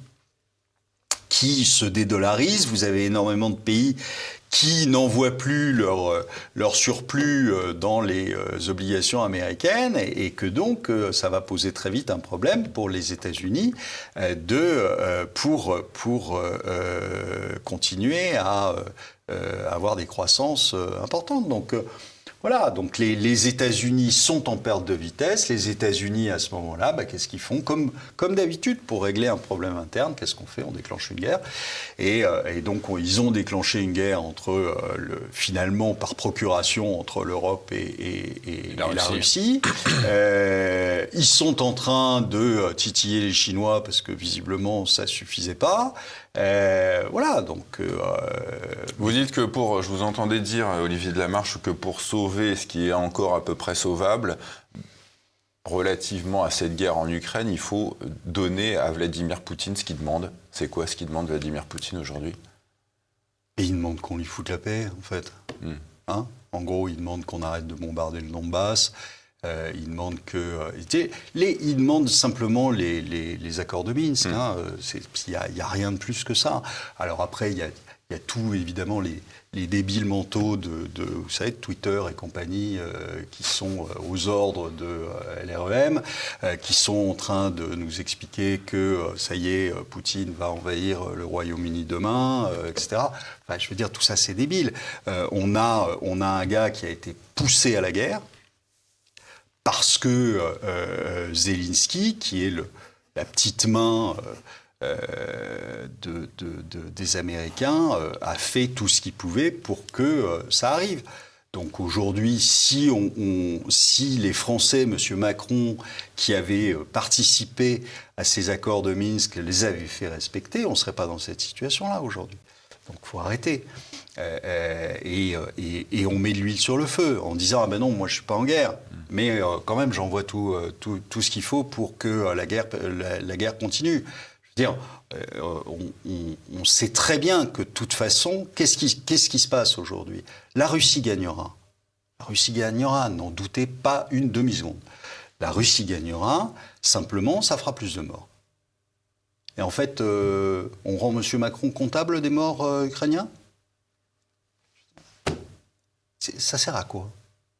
[SPEAKER 2] qui se dédollarisent. Vous avez énormément de pays qui n'envoient plus leur surplus dans les obligations américaines et que donc ça va poser très vite un problème pour les États-Unis pour continuer à avoir des croissances importantes. Donc voilà, donc les États-Unis sont en perte de vitesse. Les États-Unis, à ce moment-là, qu'est-ce qu'ils font ? Comme d'habitude, pour régler un problème interne, qu'est-ce qu'on fait ? On déclenche une guerre. Et donc, ils ont déclenché une guerre finalement, par procuration, entre l'Europe et la Russie. Ils sont en train de titiller les Chinois parce que, visiblement, ça ne suffisait pas. Voilà, donc...
[SPEAKER 1] Vous dites que je vous entendais dire, Olivier Delamarche, que pour sauver ce qui est encore à peu près sauvable, relativement à cette guerre en Ukraine, il faut donner à Vladimir Poutine ce qu'il demande. C'est quoi ce qu'il demande Vladimir Poutine aujourd'hui ?
[SPEAKER 2] Et il demande qu'on lui foute la paix, en fait. Hein ? En gros, il demande qu'on arrête de bombarder le Donbass. Il demande il demande simplement les accords de Minsk. Hein. Il y a rien de plus que ça. Alors après, il y a tout, évidemment, les débiles mentaux de vous savez, de Twitter et compagnie qui sont aux ordres de LREM, qui sont en train de nous expliquer que ça y est, Poutine va envahir le Royaume-Uni demain, etc. Enfin, je veux dire, tout ça, c'est débile. On a un gars qui a été poussé à la guerre parce que Zelensky, qui est la petite main des Américains, a fait tout ce qu'il pouvait pour que ça arrive. Donc aujourd'hui, si les Français, M. Macron, qui avaient participé à ces accords de Minsk, les avaient fait respecter, on ne serait pas dans cette situation-là aujourd'hui. Donc il faut arrêter. Et on met de l'huile sur le feu en disant « Ah ben non, moi je ne suis pas en guerre, mais quand même j'envoie tout ce qu'il faut pour que la guerre continue ». Je veux dire, on sait très bien que de toute façon, qu'est-ce qui se passe aujourd'hui ? La Russie gagnera. La Russie gagnera, n'en doutez pas une demi-seconde. La Russie gagnera, simplement, ça fera plus de morts. Et en fait, on rend M. Macron comptable des morts ukrainiens ? Ça sert à quoi ?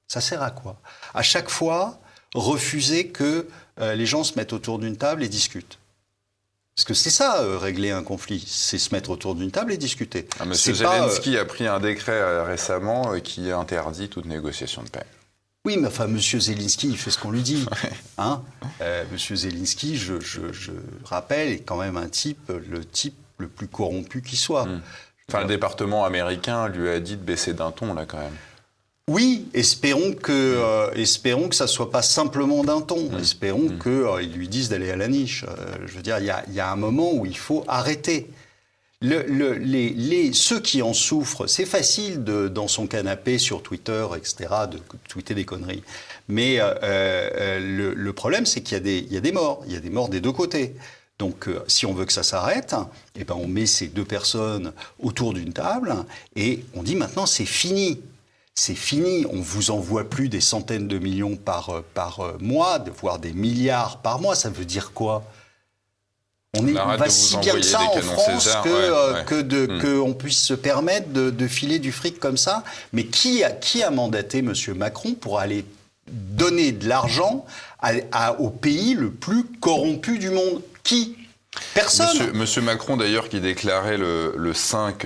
[SPEAKER 2] Ça sert à quoi ? À chaque fois, refuser que les gens se mettent autour d'une table et discutent. Parce que c'est ça, régler un conflit, c'est se mettre autour d'une table et discuter.
[SPEAKER 1] Monsieur Zelensky a pris un décret récemment qui interdit toute négociation de paix.
[SPEAKER 2] Oui, mais enfin, Monsieur Zelensky, il fait ce qu'on lui dit. Hein Monsieur Zelensky, je rappelle, est quand même le type le plus corrompu qui soit.
[SPEAKER 1] Enfin, le département américain lui a dit de baisser d'un ton, là, quand même.
[SPEAKER 2] Oui, espérons que ça soit pas simplement d'un ton. Espérons qu'ils lui disent d'aller à la niche. Je veux dire, il y a un moment où il faut arrêter. Ceux qui en souffrent, c'est facile dans son canapé sur Twitter, etc., de tweeter des conneries. Mais le problème, c'est qu'il y a des morts. Il y a des morts des deux côtés. Donc, si on veut que ça s'arrête, eh ben, on met ces deux personnes autour d'une table et on dit maintenant c'est fini. C'est fini, on ne vous envoie plus des centaines de millions par mois, voire des milliards par mois. Ça veut dire quoi ? On va si bien que ça en France qu'on puisse se permettre de filer du fric comme ça. Mais qui a mandaté M. Macron pour aller donner de l'argent au pays le plus corrompu du monde ? Qui ? Personne.
[SPEAKER 1] Monsieur Macron, d'ailleurs, qui déclarait le 5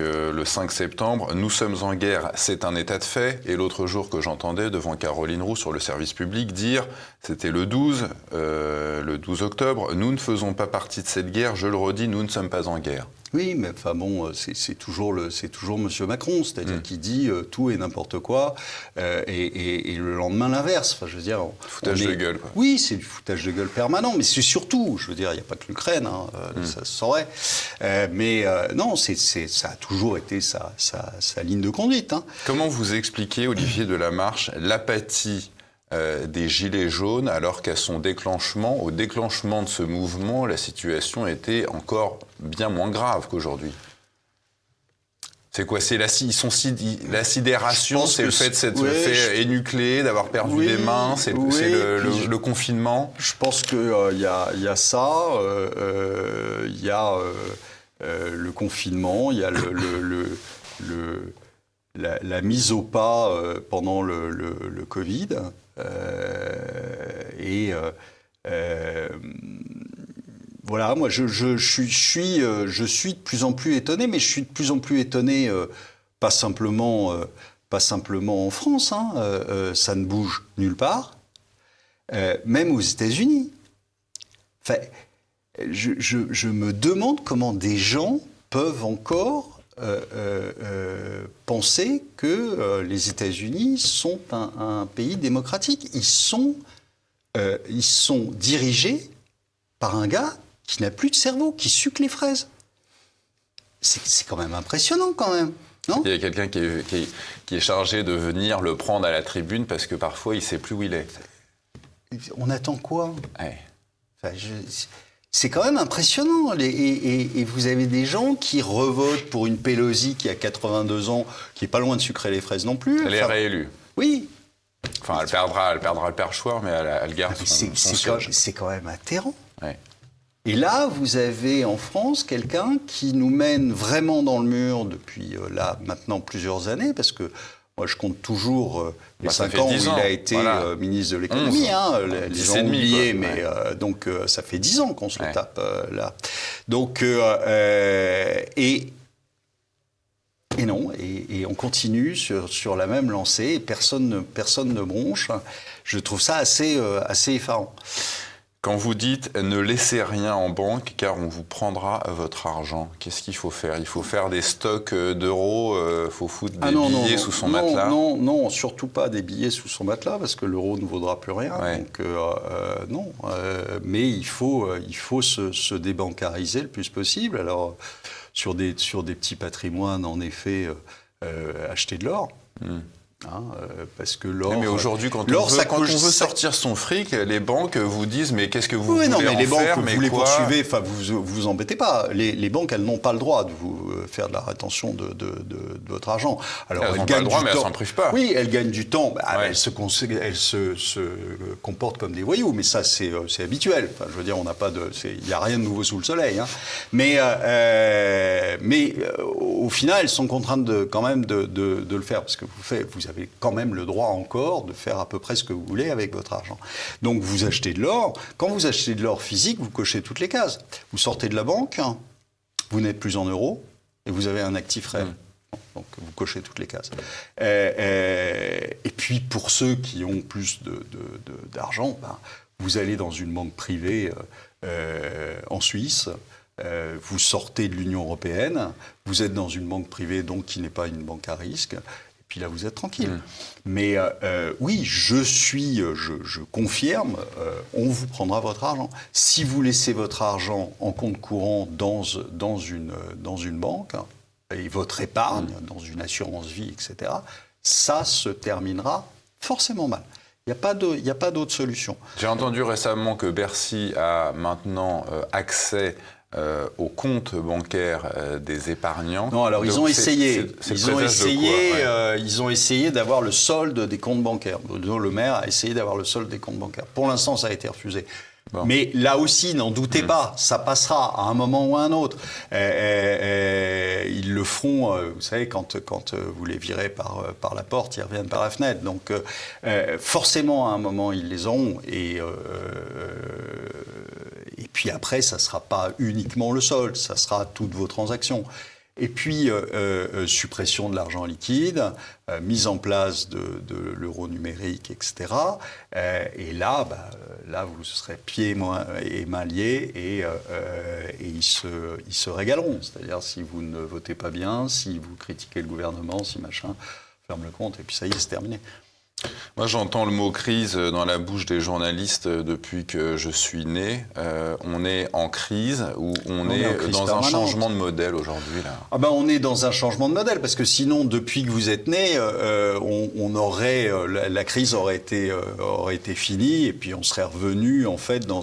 [SPEAKER 1] septembre, « Nous sommes en guerre, c'est un état de fait ». Et l'autre jour que j'entendais devant Caroline Roux sur le service public dire, c'était le 12 octobre, « Nous ne faisons pas partie de cette guerre, je le redis, nous ne sommes pas en guerre ».
[SPEAKER 2] Oui, mais enfin bon, c'est toujours Monsieur Macron, c'est-à-dire qu'il dit tout et n'importe quoi, et le lendemain l'inverse. Enfin, je veux dire,
[SPEAKER 1] foutage de gueule, quoi.
[SPEAKER 2] Oui, c'est du foutage de gueule permanent, mais c'est surtout, je veux dire, il n'y a pas que l'Ukraine, ça se saurait. Non, ça a toujours été sa ligne de conduite. Hein.
[SPEAKER 1] Comment vous expliquez, Olivier Delamarche, l'apathie des Gilets jaunes, alors qu'à son déclenchement, au déclenchement de ce mouvement, la situation était encore bien moins grave qu'aujourd'hui? C'est quoi? C'est la sidération, c'est le fait de s'être fait énucléer, d'avoir perdu des mains, c'est le confinement?
[SPEAKER 2] Je pense qu'il y a ça, il y a le confinement, il y a la mise au pas pendant le Covid. Voilà, moi je suis de plus en plus étonné, mais je suis de plus en plus étonné, pas simplement en France, hein, ça ne bouge nulle part, même aux États-Unis. Enfin, je me demande comment des gens peuvent encore penser que les États-Unis sont un pays démocratique. Ils sont dirigés par un gars qui n'a plus de cerveau, qui suce les fraises. C'est quand même impressionnant, quand même. Non ?
[SPEAKER 1] Il y a quelqu'un qui est chargé de venir le prendre à la tribune parce que parfois il ne sait plus où il est.
[SPEAKER 2] On attend quoi ?
[SPEAKER 1] Ouais.
[SPEAKER 2] Enfin, c'est quand même impressionnant. Et vous avez des gens qui revotent pour une Pelosi qui a 82 ans, qui n'est pas loin de sucrer les fraises non plus.
[SPEAKER 1] Elle est réélue.
[SPEAKER 2] Oui.
[SPEAKER 1] Enfin, elle perdra le perchoir, mais elle garde son siège.
[SPEAKER 2] C'est quand même atterrant.
[SPEAKER 1] Ouais.
[SPEAKER 2] Et là, vous avez en France quelqu'un qui nous mène vraiment dans le mur depuis là maintenant plusieurs années, parce que moi je compte toujours les 5 ans où il a été ministre de l'économie. Les gens ont oublié, mais donc ça fait 10 ans qu'on se le tape là. Donc et non, et on continue sur la même lancée, et personne ne bronche. Je trouve ça assez effarant.
[SPEAKER 1] Quand vous dites « ne laissez rien en banque car on vous prendra votre argent », qu'est-ce qu'il faut faire? Il faut faire des stocks d'euros, il faut foutre des billets sous son matelas?
[SPEAKER 2] Non, surtout pas des billets sous son matelas parce que l'euro ne vaudra plus rien.
[SPEAKER 1] Ouais.
[SPEAKER 2] Donc non, mais il faut se débancariser le plus possible. Alors sur des petits patrimoines, en effet, acheter de l'or. Parce que l'or...
[SPEAKER 1] Mais aujourd'hui, quand on veut sortir son fric, les banques vous disent « mais qu'est-ce que vous voulez en
[SPEAKER 2] les
[SPEAKER 1] faire ?»
[SPEAKER 2] banques, vous les poursuivez, enfin, vous embêtez pas. Les banques, elles n'ont pas le droit de vous faire de la rétention de votre argent. Alors,
[SPEAKER 1] elles n'ont pas le droit, mais elles s'en privent pas.
[SPEAKER 2] Oui, elles gagnent du temps. Elles se comportent comme des voyous, mais ça, c'est habituel. Enfin, je veux dire, il n'y a rien de nouveau sous le soleil. Hein. Mais au final, elles sont contraintes quand même de le faire, parce que vous avez quand même le droit encore de faire à peu près ce que vous voulez avec votre argent. Donc vous achetez de l'or. Quand vous achetez de l'or physique, vous cochez toutes les cases. Vous sortez de la banque, vous n'êtes plus en euros et vous avez un actif réel. Donc vous cochez toutes les cases. Et puis pour ceux qui ont plus d'argent, vous allez dans une banque privée en Suisse. Vous sortez de l'Union européenne, vous êtes dans une banque privée donc qui n'est pas une banque à risque. Puis là, vous êtes tranquille. Mais oui, je confirme, on vous prendra votre argent. Si vous laissez votre argent en compte courant dans une banque, et votre épargne, dans une assurance vie, etc., ça se terminera forcément mal. Il n'y a pas d'autre solution.
[SPEAKER 1] J'ai entendu récemment que Bercy a maintenant accès aux comptes bancaires des épargnants.
[SPEAKER 2] Non, alors ils ont essayé. Ils ont essayé d'avoir le solde des comptes bancaires. Bruno Le Maire a essayé d'avoir le solde des comptes bancaires. Pour l'instant, ça a été refusé.
[SPEAKER 1] Bon.
[SPEAKER 2] Mais là aussi, n'en doutez pas, ça passera à un moment ou à un autre. Ils le feront, vous savez, quand vous les virez par la porte, ils reviennent par la fenêtre. Donc forcément, à un moment, ils les auront. Et puis après, ça ne sera pas uniquement le solde, ça sera toutes vos transactions. Et puis, suppression de l'argent liquide, mise en place de l'euro numérique, etc. Et là, là, vous serez pieds et mains liés et ils se régaleront. C'est-à-dire, si vous ne votez pas bien, si vous critiquez le gouvernement, si machin, ferme le compte, et puis ça y est, c'est terminé.
[SPEAKER 1] Moi, j'entends le mot crise dans la bouche des journalistes depuis que je suis né. On est en crise ou on est dans permanente. Un changement de modèle aujourd'hui là.
[SPEAKER 2] Ah ben, on est dans un changement de modèle parce que sinon, depuis que vous êtes né, on aurait la crise aurait été finie et puis on serait revenu en fait dans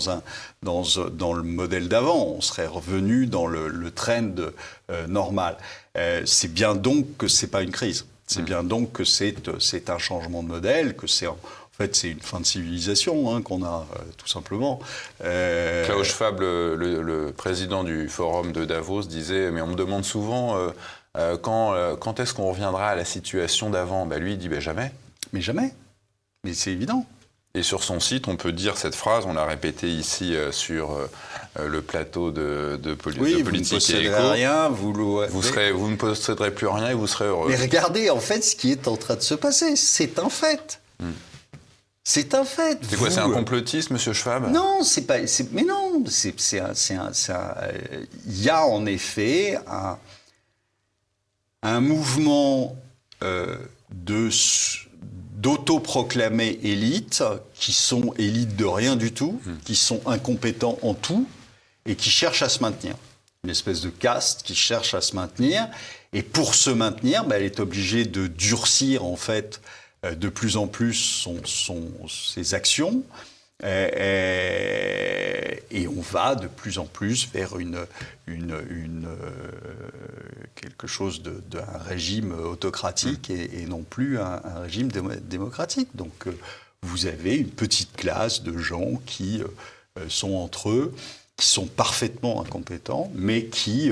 [SPEAKER 2] le modèle d'avant. On serait revenu dans le trend normal. C'est bien donc que c'est pas une crise. C'est bien donc que c'est un changement de modèle, que c'est en fait c'est une fin de civilisation qu'on a tout simplement.
[SPEAKER 1] Klaus Schwab, le président du forum de Davos, disait mais on me demande souvent quand est-ce qu'on reviendra à la situation d'avant. Lui il dit jamais.
[SPEAKER 2] Mais jamais. Mais c'est évident.
[SPEAKER 1] Et sur son site, on peut dire cette phrase, on l'a répétée ici sur le plateau de Politique et Éco.
[SPEAKER 2] Rien, vous
[SPEAKER 1] ne posséderez plus rien et vous serez heureux.
[SPEAKER 2] Mais regardez, en fait, ce qui est en train de se passer, c'est un fait. C'est un fait.
[SPEAKER 1] C'est quoi, c'est un complotiste, Monsieur Schwab ?
[SPEAKER 2] Non, c'est pas. Mais non, il y a en effet un mouvement d'autoproclamés élites, qui sont élites de rien du tout, qui sont incompétents en tout, et qui cherchent à se maintenir. Une espèce de caste qui cherche à se maintenir, et pour se maintenir, elle est obligée de durcir, en fait, de plus en plus ses actions, et on va de plus en plus vers quelque chose d'un régime autocratique et non plus un régime démocratique. Donc vous avez une petite classe de gens qui sont entre eux, qui sont parfaitement incompétents, mais qui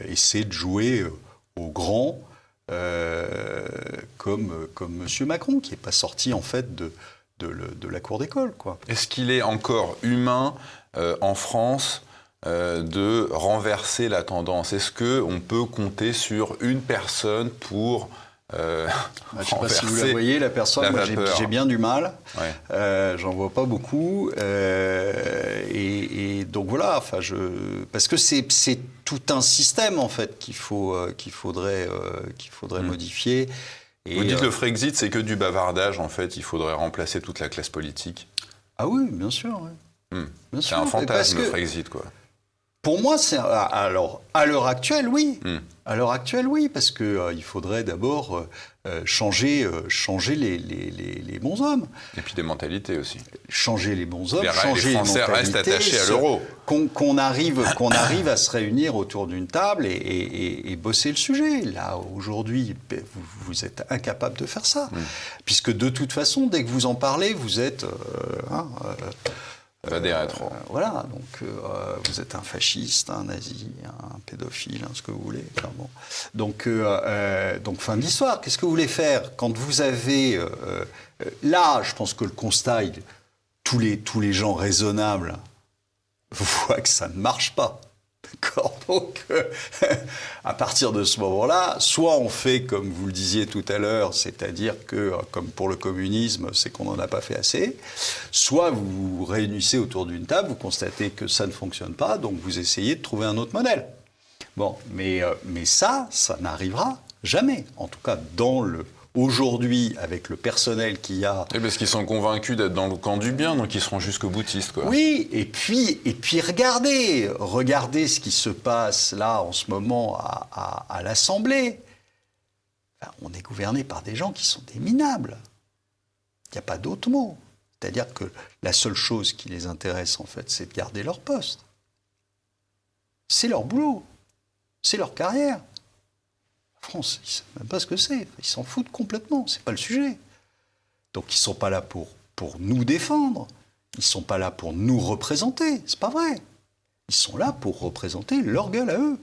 [SPEAKER 2] essaient de jouer au grand, comme M. Macron, qui n'est pas sorti en fait de la cour d'école, quoi.
[SPEAKER 1] Est-ce qu'il est encore humain en France de renverser la tendance ? Est-ce qu'on peut compter sur une personne pour
[SPEAKER 2] je ne sais pas si vous la voyez, la personne, moi j'ai bien du mal, j'en vois pas beaucoup, et donc voilà, parce que c'est tout un système en fait qu'il faudrait modifier.
[SPEAKER 1] Vous dites le Frexit, c'est que du bavardage, en fait, il faudrait remplacer toute la classe politique.
[SPEAKER 2] Ah oui, bien sûr. Oui.
[SPEAKER 1] Bien sûr. C'est un fantasme, le Frexit, quoi.
[SPEAKER 2] Pour moi, alors, à l'heure actuelle, oui. À l'heure actuelle, oui, parce qu'il faudrait d'abord changer les bons hommes.
[SPEAKER 1] Et puis des mentalités aussi.
[SPEAKER 2] Changer les bons hommes,
[SPEAKER 1] changer les Français restent attachés à l'euro.
[SPEAKER 2] Qu'on arrive à se réunir autour d'une table et bosser le sujet. Là, aujourd'hui, vous êtes incapable de faire ça. Puisque de toute façon, dès que vous en parlez, vous êtes... voilà, donc vous êtes un fasciste, un nazi, un pédophile, ce que vous voulez. Enfin, bon. Donc fin de l'histoire. Qu'est-ce que vous voulez faire quand vous avez... là, je pense que le constat, tous les gens raisonnables voient que ça ne marche pas. D'accord ? Donc, à partir de ce moment-là, soit on fait comme vous le disiez tout à l'heure, c'est-à-dire que, comme pour le communisme, c'est qu'on n'en a pas fait assez, soit vous vous réunissez autour d'une table, vous constatez que ça ne fonctionne pas, donc vous essayez de trouver un autre modèle. Bon, mais ça n'arrivera jamais. En tout cas, aujourd'hui, avec le personnel qu'il y a...
[SPEAKER 1] Et parce qu'ils sont convaincus d'être dans le camp du bien, donc ils seront jusqu'au boutistes, quoi.
[SPEAKER 2] Oui, et puis regardez ce qui se passe là en ce moment à l'Assemblée. Enfin, on est gouverné par des gens qui sont des minables. Il n'y a pas d'autre mot. C'est-à-dire que la seule chose qui les intéresse, en fait, c'est de garder leur poste. C'est leur boulot. C'est leur carrière. La France, ils ne savent même pas ce que c'est. Ils s'en foutent complètement. Ce n'est pas le sujet. Donc, ils ne sont pas là pour nous défendre. Ils ne sont pas là pour nous représenter, c'est pas vrai. Ils sont là pour représenter leur gueule à eux.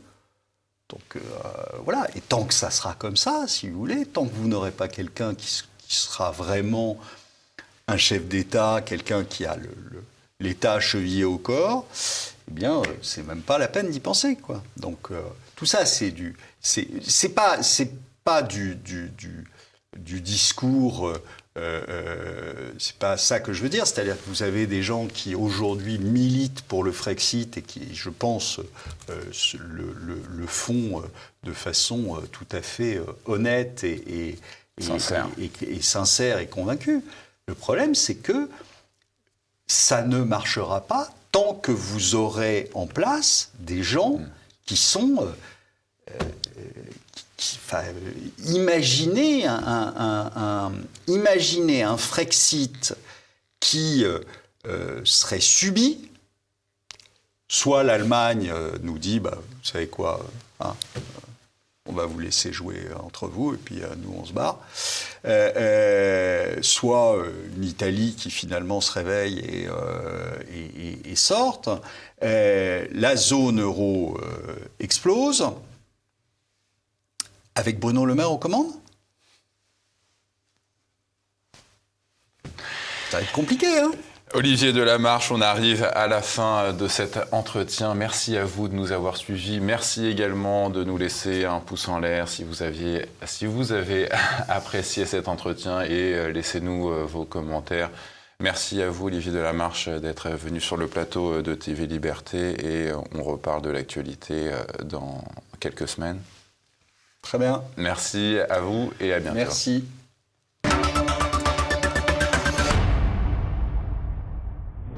[SPEAKER 2] Donc voilà, et tant que ça sera comme ça, si vous voulez, tant que vous n'aurez pas quelqu'un qui sera vraiment un chef d'État, quelqu'un qui a l'État chevillé au corps, eh bien, c'est même pas la peine d'y penser, quoi. Donc tout ça, c'est pas du discours. C'est pas ça que je veux dire. C'est-à-dire que vous avez des gens qui aujourd'hui militent pour le Frexit et qui, je pense, le font de façon tout à fait honnête et sincère et convaincue. Le problème, c'est que ça ne marchera pas tant que vous aurez en place des gens qui sont... imaginez un Frexit qui serait subi. Soit l'Allemagne nous dit, vous savez quoi, on va vous laisser jouer entre vous et puis nous on se barre. Soit une Italie qui finalement se réveille et sorte. La zone euro explose. Avec Bruno Le Maire aux commandes ? Ça va être compliqué, hein ?
[SPEAKER 1] Olivier Delamarche, on arrive à la fin de cet entretien. Merci à vous de nous avoir suivis. Merci également de nous laisser un pouce en l'air si vous avez apprécié cet entretien et laissez-nous vos commentaires. Merci à vous, Olivier Delamarche, d'être venu sur le plateau de TV Liberté et on reparle de l'actualité dans quelques semaines.
[SPEAKER 2] Très bien.
[SPEAKER 1] Merci à vous et à bientôt.
[SPEAKER 2] Merci.